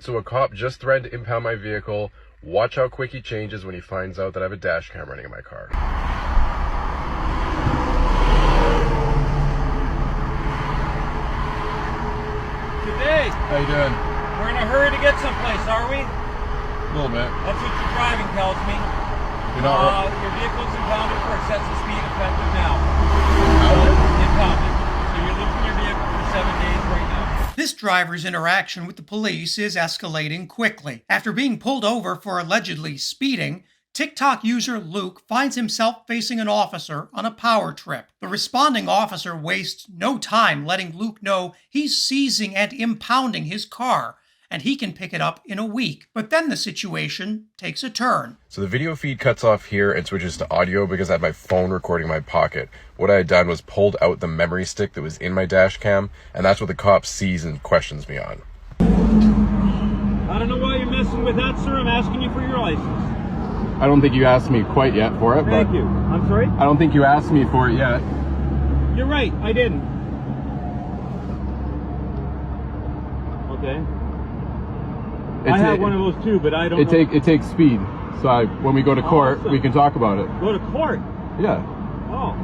So a cop just threatened to impound my vehicle. Watch how quick he changes when he finds out that I have a dash cam running in my car. Today, How you doing? we're in a hurry to get someplace, are we? A little bit. That's what your driving tells me. You're not Your vehicle's impounded for excessive speed effective now. Impounded. So you're losing your vehicle for 7 days right now. This driver's interaction with the police is escalating quickly. After being pulled over for allegedly speeding, TikTok user Luke finds himself facing an officer on a power trip. The responding officer wastes no time letting Luke know he's seizing and impounding his car, and he can pick it up in a week. But then the situation takes a turn. So the video feed cuts off here and switches to audio because I had my phone recording my pocket. What I had done was pulled out the memory stick that was in my dash cam, and that's what the cop sees and questions me on. I don't know why you're messing with that, sir. I'm asking you for your license. I don't think you asked me quite yet for it, Thank you. I'm sorry? I don't think you asked me for it yet. You're right, I didn't. Okay. I have one of those too, but I don't know. It takes speed. So when we go to court, awesome. we can talk about it. Go to court? Yeah. Oh,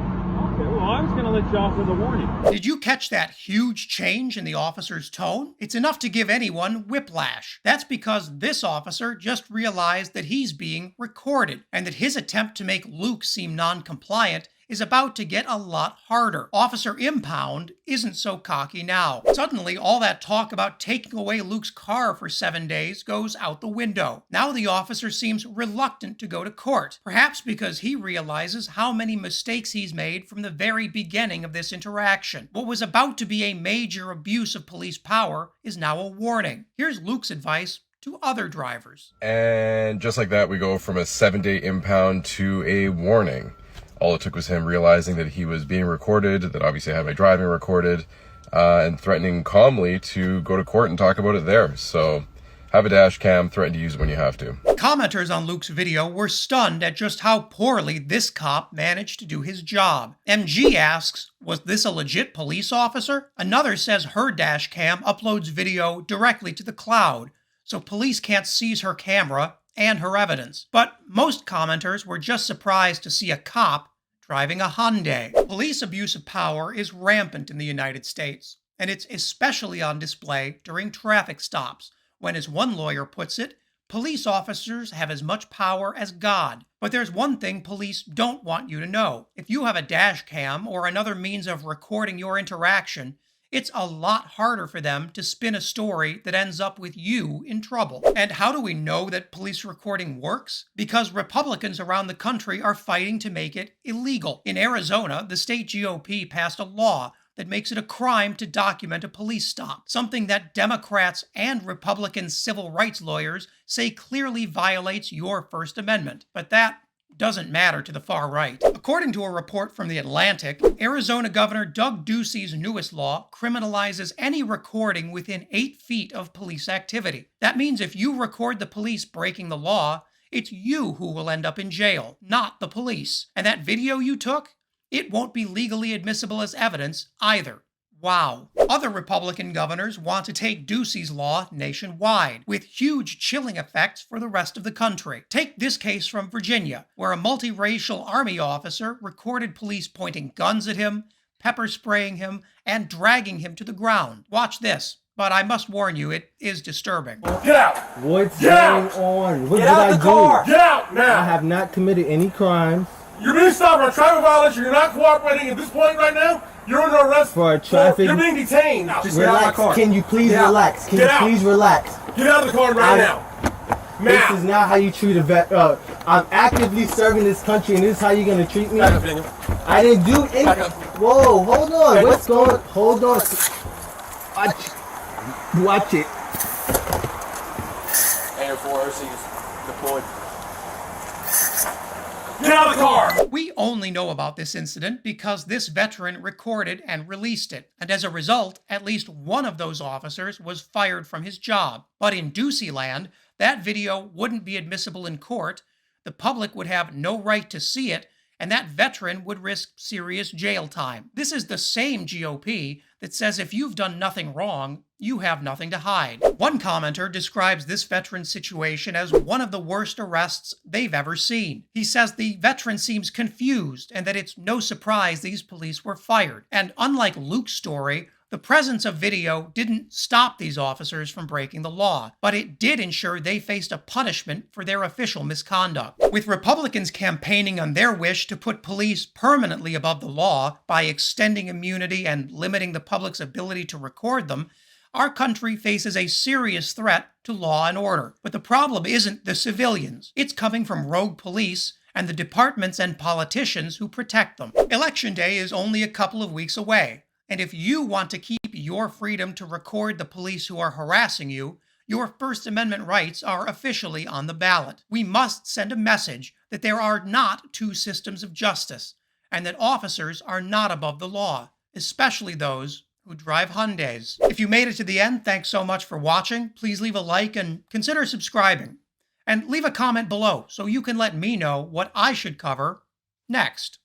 okay. Well, I was going to let you off with a warning. Did you catch that huge change in the officer's tone? It's enough to give anyone whiplash. That's because this officer just realized that he's being recorded, and that his attempt to make Luke seem non-compliant is about to get a lot harder. Officer Impound isn't so cocky now. Suddenly, all that talk about taking away Luke's car for 7 days goes out the window. Now the officer seems reluctant to go to court, perhaps because he realizes how many mistakes he's made from the very beginning of this interaction. What was about to be a major abuse of police power is now a warning. Here's Luke's advice to other drivers. And just like that, we go from a 7-day impound to a warning. All it took was him realizing that he was being recorded, that obviously I had my driving recorded, and threatening calmly to go to court and talk about it there. So have a dash cam, threaten to use it when you have to. Commenters on Luke's video were stunned at just how poorly this cop managed to do his job. MG asks, was this a legit police officer? Another says her dash cam uploads video directly to the cloud, so police can't seize her camera and her evidence. But most commenters were just surprised to see a cop driving a Hyundai. Police abuse of power is rampant in the United States, and it's especially on display during traffic stops, when, as one lawyer puts it, police officers have as much power as God. But there's one thing police don't want you to know. If you have a dash cam or another means of recording your interaction, it's a lot harder for them to spin a story that ends up with you in trouble. And how do we know that police recording works? Because Republicans around the country are fighting to make it illegal. In Arizona, the state GOP passed a law that makes it a crime to document a police stop, something that Democrats and Republican civil rights lawyers say clearly violates your First Amendment. But that doesn't matter to the far right. According to a report from The Atlantic, Arizona Governor Doug Ducey's newest law criminalizes any recording within 8 feet of police activity. That means if you record the police breaking the law, it's you who will end up in jail, not the police. And that video you took, it won't be legally admissible as evidence either. Wow. Other Republican governors want to take Ducey's law nationwide, with huge chilling effects for the rest of the country. Take this case from Virginia, where a multiracial Army officer recorded police pointing guns at him, pepper spraying him, and dragging him to the ground. Watch this, but I must warn you, it is disturbing. Get out! What's Get out! going on? What Get did out I the do? car! Get out I now! have not committed any crimes You're being stopped for a traffic violation. You're not cooperating at this point right now. You're under arrest. for a traffic. You're being detained. Just get out of my Relax. car. Can you please Get out. relax? Can Get you out. please relax? Get out of the car right now. This is not how you treat a vet. I'm actively serving this country, and this is how you're gonna treat me. Back up, Daniel. I didn't do anything. Back up. Whoa, hold on. Hey, What's going? Hold on. Watch it. Air 4 OCs deployed. Get out of the car! We only know about this incident because this veteran recorded and released it, and as a result, at least one of those officers was fired from his job. But in Ducey land, that video wouldn't be admissible in court, the public would have no right to see it, and that veteran would risk serious jail time. This is the same GOP that says if you've done nothing wrong, you have nothing to hide. One commenter describes this veteran's situation as one of the worst arrests they've ever seen. He says the veteran seems confused and that it's no surprise these police were fired. And unlike Luke's story, the presence of video didn't stop these officers from breaking the law, but it did ensure they faced a punishment for their official misconduct. With Republicans campaigning on their wish to put police permanently above the law by extending immunity and limiting the public's ability to record them, our country faces a serious threat to law and order. But the problem isn't the civilians. It's coming from rogue police and the departments and politicians who protect them. Election Day is only a couple of weeks away. And if you want to keep your freedom to record the police who are harassing you, your First Amendment rights are officially on the ballot. We must send a message that there are not two systems of justice, and that officers are not above the law, especially those who drive Hyundais. If you made it to the end, thanks so much for watching. Please leave a like and consider subscribing. And leave a comment below so you can let me know what I should cover next.